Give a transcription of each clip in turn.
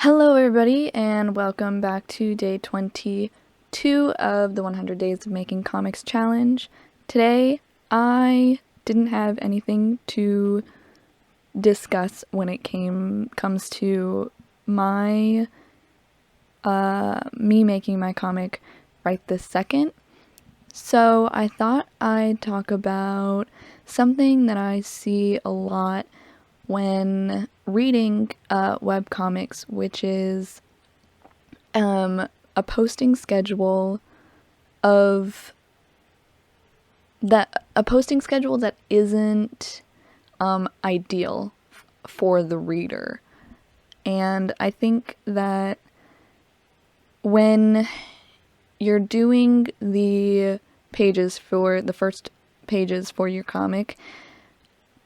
Hello, everybody, and welcome back to day 22 of the 100 Days of Making Comics Challenge. Today, I didn't have anything to discuss when it comes to my me making my comic right this second. So I thought I'd talk about something that I see a lot when reading webcomics, which is a posting schedule of a posting schedule that isn't ideal for the reader. And I think that when you're doing the first pages for your comic,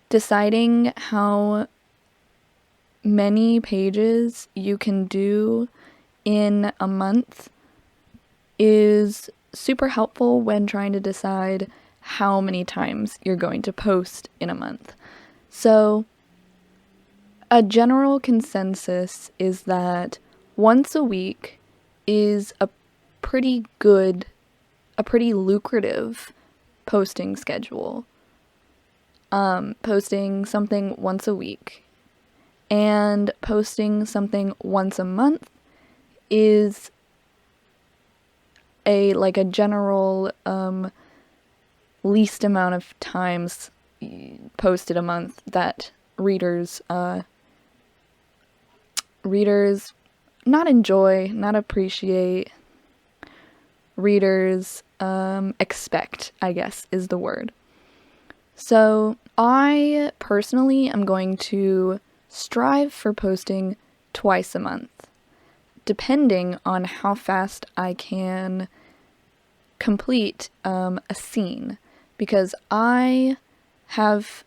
deciding how many pages you can do in a month is super helpful when trying to decide how many times you're going to post in a month. So, a general consensus is that once a week is a pretty lucrative posting schedule. Posting something once a week and posting something once a month is a general least amount of times posted a month that readers not enjoy, not appreciate, readers expect, I guess is the word. So I personally am going to strive for posting twice a month, depending on how fast I can complete a scene, because I have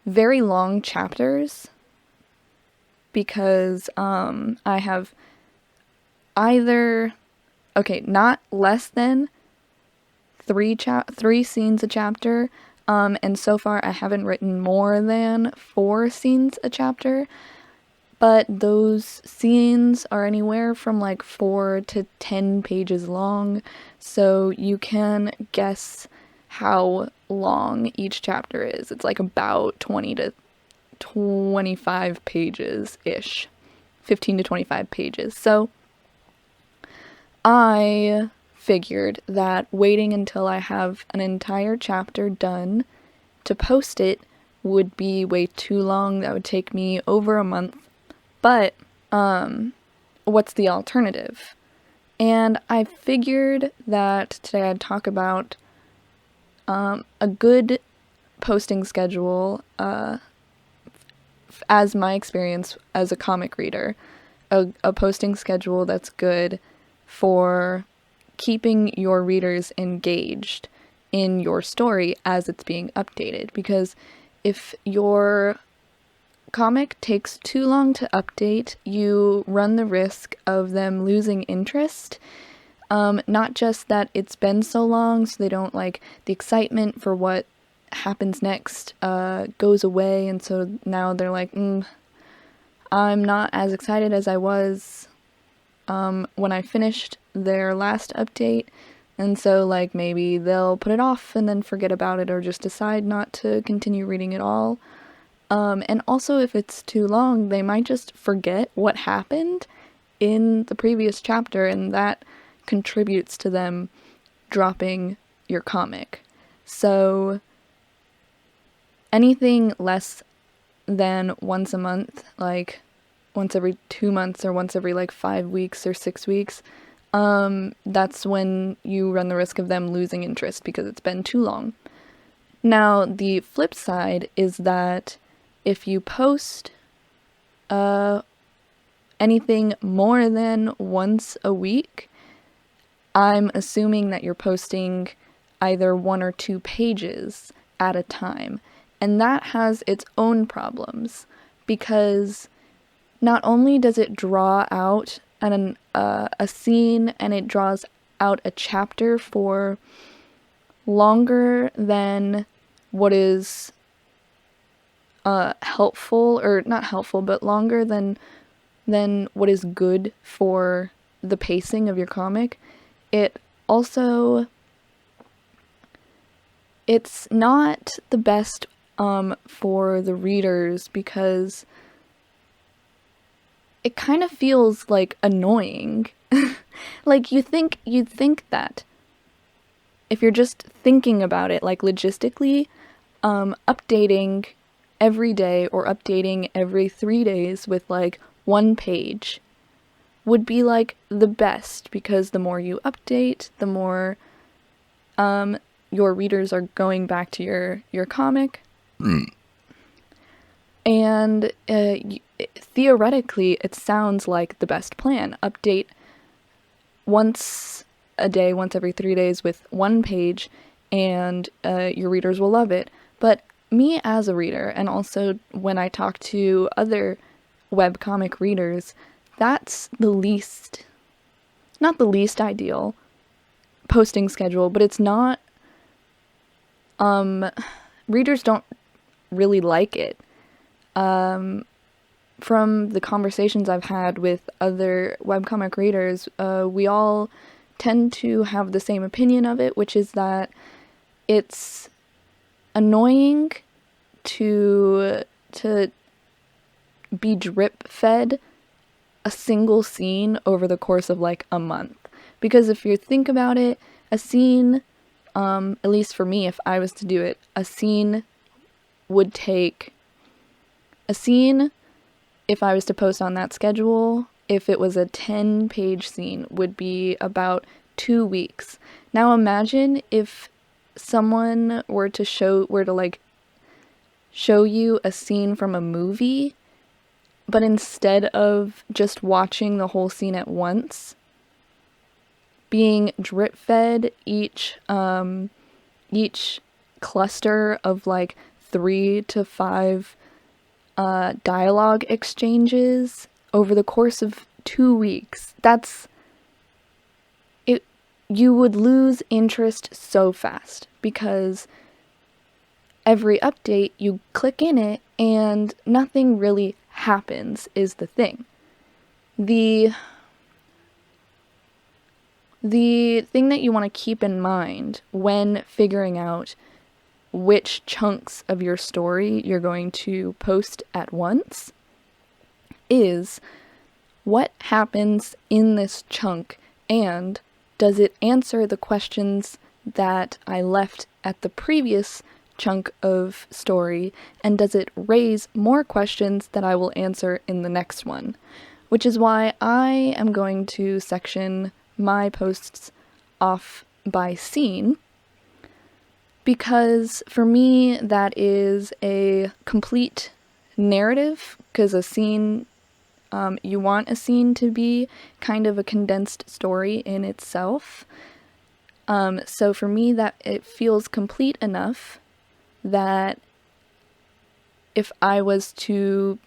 very long chapters, because I have not less than three scenes a chapter, and so far I haven't written more than 4 scenes a chapter, but those scenes are anywhere from 4 to 10 pages long, so you can guess how long each chapter is. It's about 20 to 25 pages-ish. 15 to 25 pages. So I figured that waiting until I have an entire chapter done to post it would be way too long. That would take me over a month. But what's the alternative? And I figured that today I'd talk about a good posting schedule as my experience as a comic reader. A posting schedule that's good for keeping your readers engaged in your story as it's being updated. Because if your comic takes too long to update, you run the risk of them losing interest. Not just that it's been so long, so they don't the excitement for what happens next goes away, and so now they're I'm not as excited as I was when I finished their last update, and so maybe they'll put it off and then forget about it, or just decide not to continue reading it all. And also, if it's too long, they might just forget what happened in the previous chapter, and that contributes to them dropping your comic. So anything less than once a month, once every 2 months or once every 5 weeks or 6 weeks, that's when you run the risk of them losing interest because it's been too long. Now, the flip side is that if you post anything more than once a week, I'm assuming that you're posting either 1 or 2 pages at a time. And that has its own problems, because not only does it draw out a scene, and it draws out a chapter for longer than what is helpful, or not helpful, but longer than than what is good for the pacing of your comic, it also, it's not the best for the readers, because it kind of feels like annoying. Like you'd think that if you're just thinking about it, like logistically, updating every day or updating every 3 days with like one page would be like the best, because the more you update, the more your readers are going back to your comic. And theoretically, it sounds like the best plan. Update once a day, once every 3 days with one page, and your readers will love it. But me as a reader, and also when I talk to other webcomic readers, that's the least, not the least ideal posting schedule, but it's not, readers don't really like it. From the conversations I've had with other webcomic readers, we all tend to have the same opinion of it, which is that it's annoying to be drip fed a single scene over the course of like a month. Because if you think about it, a scene, at least for me, if I was to do it, a scene, if I was to post on that schedule, if it was a 10-page scene, would be about 2 weeks. Now imagine if someone were to show you a scene from a movie, but instead of just watching the whole scene at once, being drip fed each cluster of like 3 to 5 dialogue exchanges over the course of 2 weeks. That's it. You would lose interest so fast, because every update you click in it and nothing really happens is the thing. The thing that you want to keep in mind when figuring out which chunks of your story you're going to post at once is what happens in this chunk, and does it answer the questions that I left at the previous chunk of story, and does it raise more questions that I will answer in the next one? Which is why I am going to section my posts off by scene, because for me that is a complete narrative, because a scene, you want a scene to be kind of a condensed story in itself. So for me, that it feels complete enough that if I was to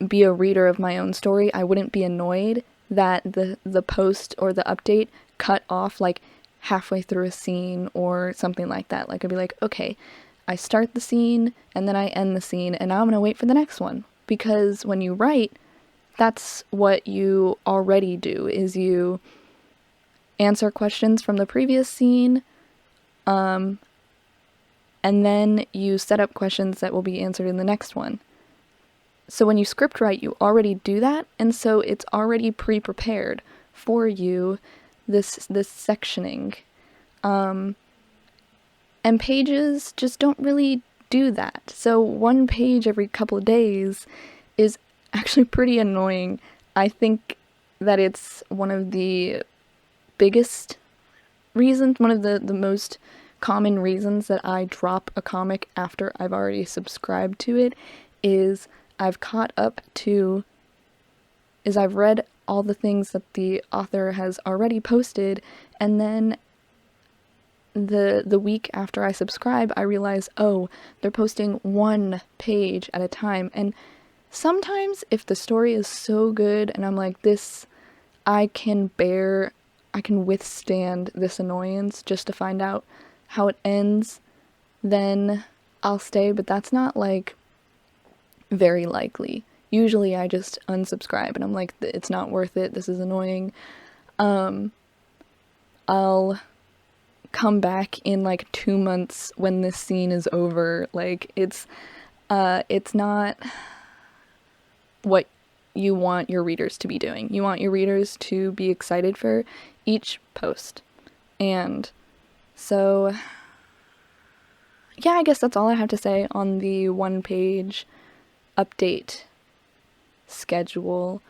be a reader of my own story, I wouldn't be annoyed that the post or the update cut off like halfway through a scene or something like that. Like I'd be like, okay, I start the scene and then I end the scene, and now I'm gonna wait for the next one. Because when you write, that's what you already do, is you answer questions from the previous scene, and then you set up questions that will be answered in the next one. So when you script write, you already do that, and so it's already pre-prepared for you, this sectioning. And pages just don't really do that. So one page every couple of days is actually pretty annoying. I think that it's one of the biggest reasons, one of the most common reasons that I drop a comic after I've already subscribed to it, is I've read all the things that the author has already posted, and then the week after I subscribe, I realize, oh, they're posting one page at a time. And sometimes if the story is so good and I'm like, I can withstand this annoyance just to find out how it ends, then I'll stay. But that's not like very likely. usually I just unsubscribe and I'm like, it's not worth it, this is annoying. I'll come back in like 2 months when this scene is over. Like, it's not what you want your readers to be doing. You want your readers to be excited for each post. And so, yeah, I guess that's all I have to say on the 1-page update schedule.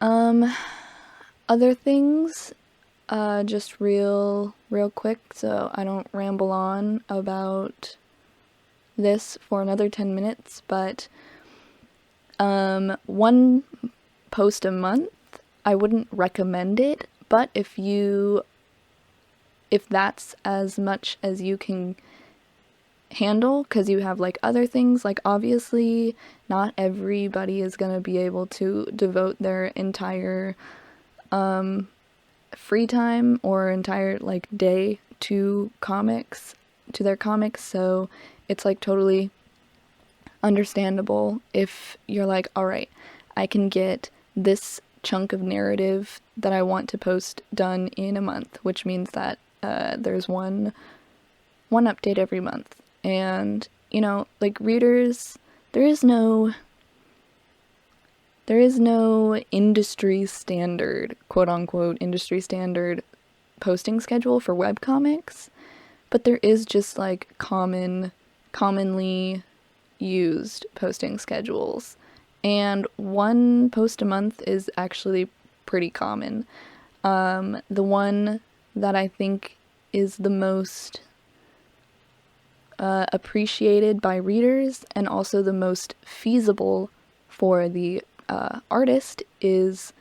Other things, just real quick, so I don't ramble on about this for another 10 minutes, but 1 post a month, I wouldn't recommend it, but if that's as much as you can handle, because you have like other things, like obviously not everybody is going to be able to devote their entire free time or entire like day to their comics, so it's like totally understandable if you're like, all right, I can get this chunk of narrative that I want to post done in a month, which means that there's one update every month. And, you know, like readers, there is no industry standard, quote unquote, industry standard posting schedule for webcomics, but there is just like commonly used posting schedules. And 1 post a month is actually pretty common. The one that I think is the most appreciated by readers and also the most feasible for the artist is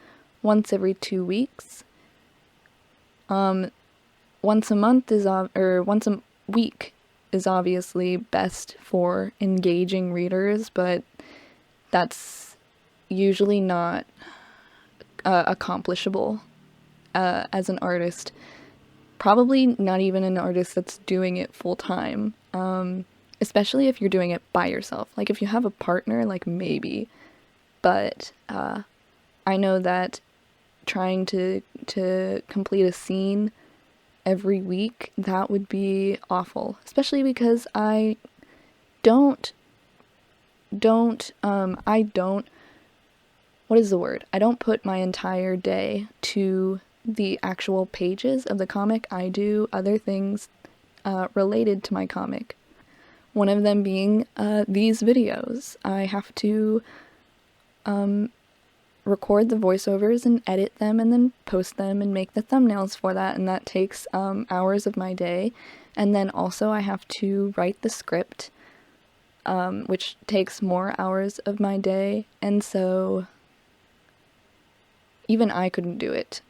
once every 2 weeks. Once a month is or once a week is obviously best for engaging readers, but that's usually not accomplishable as an artist. Probably not even an artist that's doing it full time, especially if you're doing it by yourself. Like if you have a partner, like maybe, but I know that trying to complete a scene every week, that would be awful, especially because I don't what is the word? I don't put my entire day to the actual pages of the comic. I do other things related to my comic. One of them being these videos. I have to record the voiceovers and edit them and then post them and make the thumbnails for that, and that takes hours of my day. And then also I have to write the script, which takes more hours of my day, and so even I couldn't do it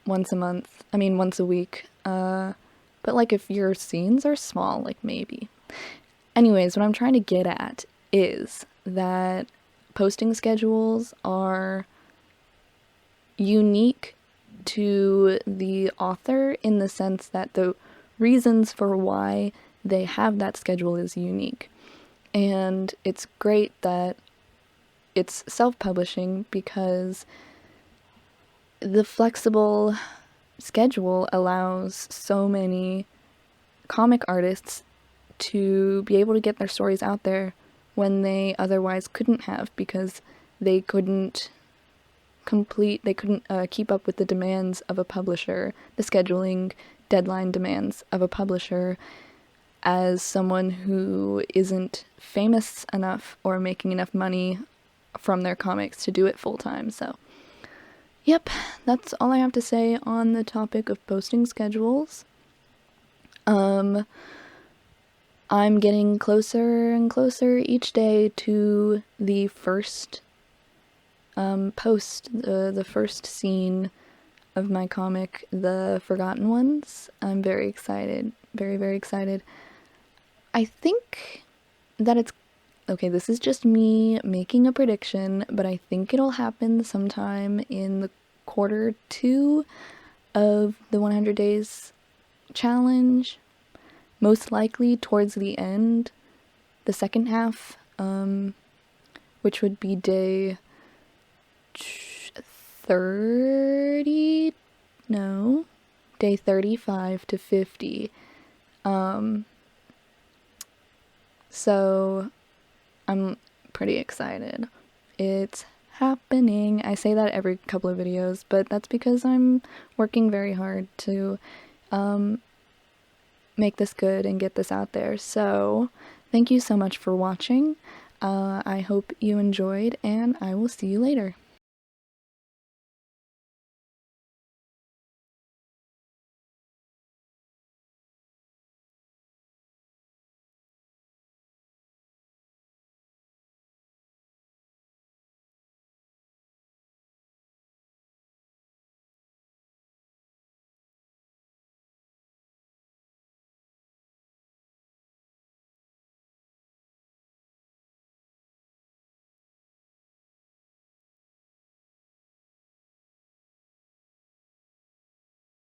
once a week. But like if your scenes are small, like maybe. Anyways, what I'm trying to get at is that posting schedules are unique to the author in the sense that the reasons for why they have that schedule is unique. And it's great that it's self-publishing because the flexible schedule allows so many comic artists to be able to get their stories out there when they otherwise couldn't have, because they couldn't keep up with the demands of a publisher, the scheduling deadline demands of a publisher, as someone who isn't famous enough or making enough money from their comics to do it full time. So, yep, that's all I have to say on the topic of posting schedules. I'm getting closer and closer each day to the first post, the first scene of my comic, The Forgotten Ones. I'm very excited, very, very excited. I think that it's, okay, this is just me making a prediction, but I think it'll happen sometime in the quarter 2 of the 100 Days Challenge. Most likely towards the end, the second half, which would be day 30, no, day 35 to 50. So I'm pretty excited. It's happening. I say that every couple of videos, but that's because I'm working very hard to make this good and get this out there. So thank you so much for watching. I hope you enjoyed, and I will see you later.